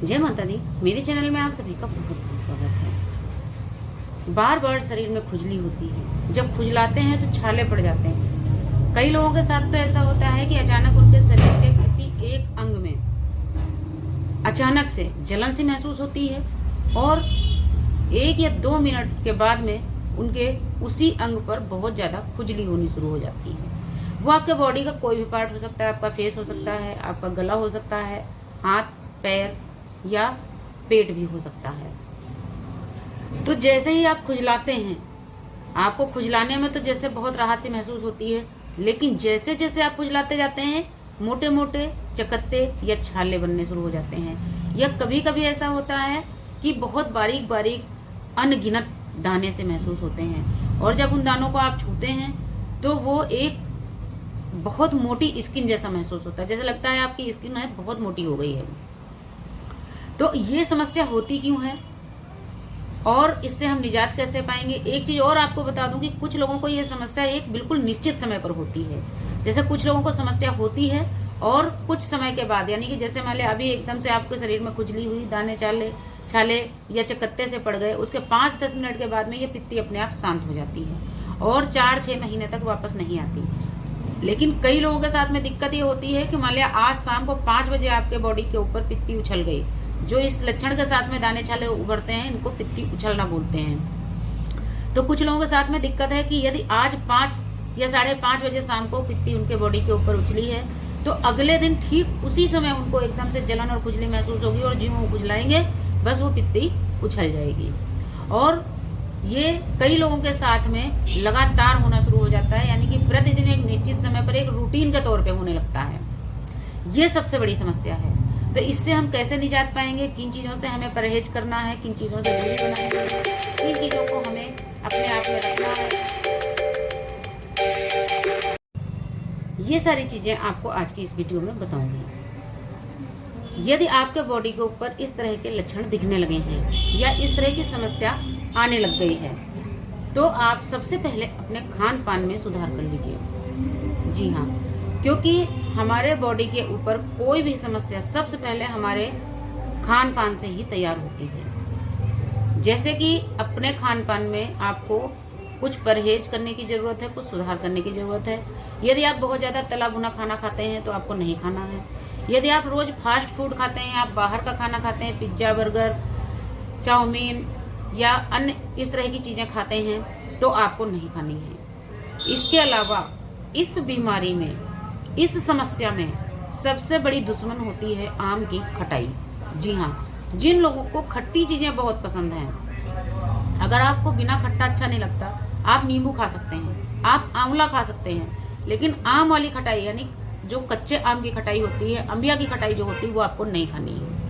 जय माता दी। मेरे चैनल में आप सभी का बहुत बहुत स्वागत है। बार बार शरीर में खुजली होती है, जब खुजलाते हैं तो छाले पड़ जाते हैं। कई लोगों के साथ तो ऐसा होता है कि अचानक उनके शरीर के किसी एक अंग में अचानक से जलन सी महसूस होती है और 1 या 2 मिनट के बाद में उनके उसी अंग पर बहुत ज़्यादा खुजली होनी शुरू हो जाती है। वो आपके बॉडी का कोई भी पार्ट हो सकता है, आपका फेस हो सकता है, आपका गला हो सकता है, हाथ पैर या पेट भी हो सकता है। तो जैसे ही आप खुजलाते हैं, आपको खुजलाने में तो जैसे बहुत राहत सी महसूस होती है, लेकिन जैसे जैसे आप खुजलाते जाते हैं मोटे मोटे चकत्ते या छाले बनने शुरू हो जाते हैं। या कभी कभी ऐसा होता है कि बहुत बारीक बारीक अनगिनत दाने से महसूस होते हैं और जब उन दानों को आप छूते हैं तो वो एक बहुत मोटी स्किन जैसा महसूस होता है, जैसे लगता है आपकी स्किन है बहुत मोटी हो गई है। तो ये समस्या होती क्यों है और इससे हम निजात कैसे पाएंगे? एक चीज और आपको बता दूं कि कुछ लोगों को ये समस्या एक बिल्कुल निश्चित समय पर होती है। जैसे कुछ लोगों को समस्या होती है और कुछ समय के बाद, यानी कि जैसे मान लिया अभी एकदम से आपके शरीर में खुजली हुई, दाने छाले या चकत्ते से पड़ गए, उसके 5-10 मिनट के बाद में ये पित्ती अपने आप शांत हो जाती है और 4-6 महीने तक वापस नहीं आती। लेकिन कई लोगों के साथ में दिक्कत ये होती है कि मान लिया आज शाम को 5 बजे आपके बॉडी के ऊपर पित्ती उछल गई। जो इस लक्षण के साथ में दाने छाले उभरते हैं, इनको पित्ती उछलना बोलते हैं। तो कुछ लोगों के साथ में दिक्कत है कि यदि आज 5 या 5:30 बजे शाम को पित्ती उनके बॉडी के ऊपर उछली है तो अगले दिन ठीक उसी समय उनको एकदम से जलन और खुजली महसूस होगी और ज्यों वो खुजलाएंगे बस वो पित्ती उछल जाएगी। और ये कई लोगों के साथ में लगातार होना शुरू हो जाता है, यानी कि प्रतिदिन एक निश्चित समय पर एक रूटीन के तौर पे होने लगता है। ये सबसे बड़ी समस्या है। तो इससे हम कैसे निजात पाएंगे? किन चीज़ों से हमें परहेज करना है, किन चीज़ों से दूरी बनानी है, किन चीज़ों को हमें अपने आप में रखना है, ये सारी चीज़ें आपको आज की इस वीडियो में बताऊंगी। यदि आपके बॉडी के ऊपर इस तरह के लक्षण दिखने लगे हैं या इस तरह की समस्या आने लग गई है तो आप सबसे पहले अपने खान पान में सुधार कर लीजिए। जी हाँ, क्योंकि हमारे बॉडी के ऊपर कोई भी समस्या सबसे पहले हमारे खान पान से ही तैयार होती है। जैसे कि अपने खान पान में आपको कुछ परहेज करने की ज़रूरत है, कुछ सुधार करने की ज़रूरत है। यदि आप बहुत ज़्यादा तला भुना खाना खाते हैं तो आपको नहीं खाना है। यदि आप रोज़ फास्ट फूड खाते हैं, आप बाहर का खाना खाते हैं, पिज्ज़ा बर्गर चाउमीन या अन्य इस तरह की चीज़ें खाते हैं तो आपको नहीं खानी है। इसके अलावा इस बीमारी में, इस समस्या में सबसे बड़ी दुश्मन होती है आम की खटाई। जी हाँ, जिन लोगों को खट्टी चीज़ें बहुत पसंद हैं, अगर आपको बिना खट्टा अच्छा नहीं लगता, आप नींबू खा सकते हैं, आप आंवला खा सकते हैं, लेकिन आम वाली खटाई यानी जो कच्चे आम की खटाई होती है, अम्बिया की खटाई जो होती है, वो आपको नहीं खानी है।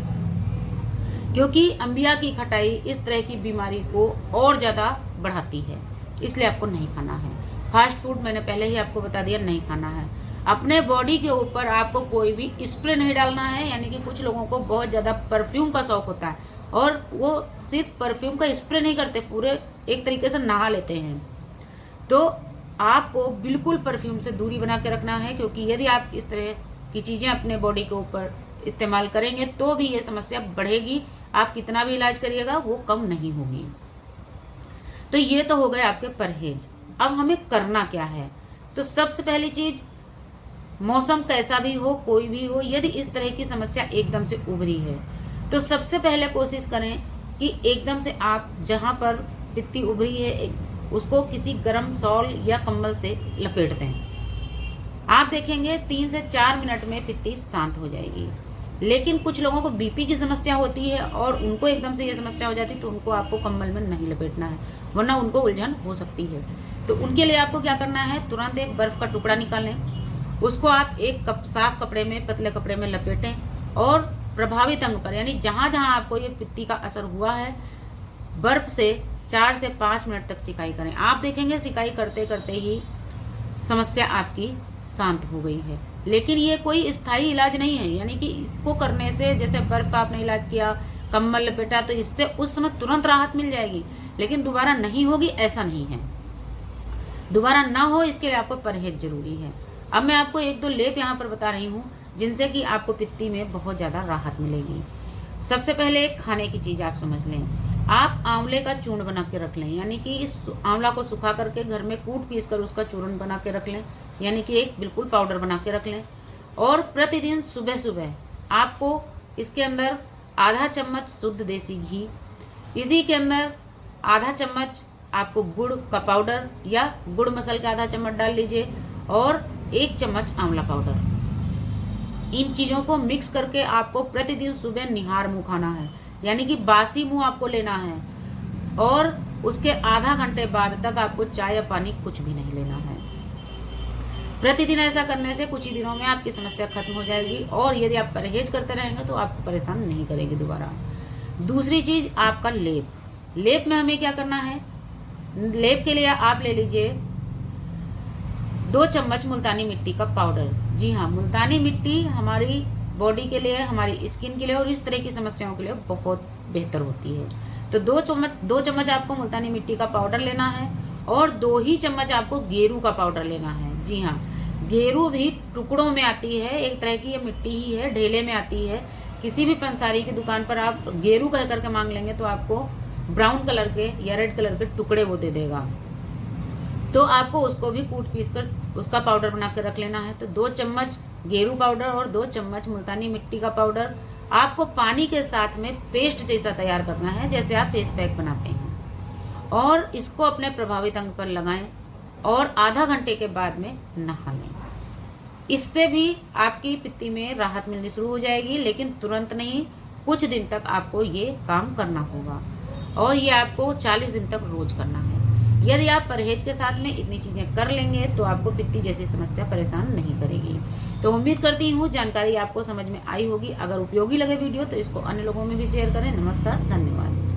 क्योंकि अम्बिया की खटाई इस तरह की बीमारी को और ज़्यादा बढ़ाती है, इसलिए आपको नहीं खाना है। फास्ट फूड मैंने पहले ही आपको बता दिया, नहीं खाना है। अपने बॉडी के ऊपर आपको कोई भी स्प्रे नहीं डालना है, यानी कि कुछ लोगों को बहुत ज़्यादा परफ्यूम का शौक होता है और वो सिर्फ परफ्यूम का स्प्रे नहीं करते, पूरे एक तरीके से नहा लेते हैं। तो आपको बिल्कुल परफ्यूम से दूरी बना के रखना है, क्योंकि यदि आप इस तरह की चीज़ें अपने बॉडी के ऊपर इस्तेमाल करेंगे तो भी ये समस्या बढ़ेगी। आप कितना भी इलाज करिएगा वो कम नहीं होगी। तो ये तो हो गए आपके परहेज। अब हमें करना क्या है? तो सबसे पहली चीज, मौसम कैसा भी हो, कोई भी हो, यदि इस तरह की समस्या एकदम से उभरी है तो सबसे पहले कोशिश करें कि एकदम से आप जहां पर पित्ती उभरी है उसको किसी गर्म शॉल या कंबल से लपेट दें। आप देखेंगे 3 से 4 मिनट में पित्ती शांत हो जाएगी। लेकिन कुछ लोगों को बीपी की समस्या होती है और उनको एकदम से ये समस्या हो जाती है तो उनको आपको कंबल में नहीं लपेटना है, वरना उनको उलझन हो सकती है। तो उनके लिए आपको क्या करना है, तुरंत एक बर्फ का टुकड़ा निकालें, उसको आप एक साफ कपड़े में, पतले कपड़े में लपेटें और प्रभावित अंग पर, यानी जहां जहां आपको ये पित्ती का असर हुआ है, बर्फ से 4 से 5 मिनट तक सिकाई करें। आप देखेंगे सिकाई करते करते ही समस्या आपकी शांत हो गई है। लेकिन ये कोई स्थायी इलाज नहीं है, यानी कि इसको करने से, जैसे बर्फ का आपने इलाज किया, कंबल लपेटा, तो इससे उस समय तुरंत राहत मिल जाएगी, लेकिन दोबारा नहीं होगी ऐसा नहीं है। दोबारा ना हो इसके लिए आपको परहेज जरूरी है। अब मैं आपको 1-2 लेप यहाँ पर बता रही हूँ जिनसे कि आपको पित्ती में बहुत ज़्यादा राहत मिलेगी। सबसे पहले खाने की चीज़ आप समझ लें। आप आंवले का चूर्ण बना के रख लें, यानी कि इस आंवला को सुखा करके घर में कूट पीस कर उसका चूर्ण बना के रख लें, यानी कि एक बिल्कुल पाउडर बना के रख लें। और प्रतिदिन सुबह सुबह आपको इसके अंदर आधा चम्मच शुद्ध देसी घी, इसी के अंदर आधा चम्मच आपको गुड़ का पाउडर या गुड़ मसल के आधा चम्मच डाल लीजिए, और 1 चम्मच आंवला पाउडर। इन चीज़ों को मिक्स करके आपको प्रतिदिन सुबह निहार मुंह खाना है, यानी कि बासी मुंह आपको लेना है, और उसके आधा घंटे बाद तक आपको चाय या पानी कुछ भी नहीं लेना है। प्रतिदिन ऐसा करने से कुछ ही दिनों में आपकी समस्या खत्म हो जाएगी, और यदि आप परहेज करते रहेंगे तो आपको परेशान नहीं करेगी दोबारा। दूसरी चीज़ आपका लेप। लेप में हमें क्या करना है? लेप के लिए आप ले लीजिए 2 चम्मच मुल्तानी मिट्टी का पाउडर। जी हाँ, मुल्तानी मिट्टी हमारी बॉडी के लिए, हमारी स्किन के लिए और इस तरह की समस्याओं के लिए बहुत बेहतर होती है। तो 2 चम्मच आपको मुल्तानी मिट्टी का पाउडर लेना है, और 2 ही चम्मच आपको गेरू का पाउडर लेना है। जी हाँ, गेरू भी टुकड़ों में आती है, एक तरह की ये मिट्टी ही है, ढेले में आती है। किसी भी पंसारी की दुकान पर आप गेरू कह करके मांग लेंगे तो आपको ब्राउन कलर के या रेड कलर के टुकड़े वो दे देगा। तो आपको उसको भी कूट पीस कर उसका पाउडर बना कर रख लेना है। तो 2 चम्मच गेरू पाउडर और 2 चम्मच मुल्तानी मिट्टी का पाउडर आपको पानी के साथ में पेस्ट जैसा तैयार करना है, जैसे आप फेस पैक बनाते हैं, और इसको अपने प्रभावित अंग पर लगाएं और आधा घंटे के बाद में नहा लें। इससे भी आपकी पित्ती में राहत मिलनी शुरू हो जाएगी, लेकिन तुरंत नहीं, कुछ दिन तक आपको ये काम करना होगा, और ये आपको 40 दिन तक रोज करना है। यदि आप परहेज के साथ में इतनी चीज़ें कर लेंगे तो आपको पित्ती जैसी समस्या परेशान नहीं करेगी। तो उम्मीद करती हूँ जानकारी आपको समझ में आई होगी। अगर उपयोगी लगे वीडियो तो इसको अन्य लोगों में भी शेयर करें। नमस्कार, धन्यवाद।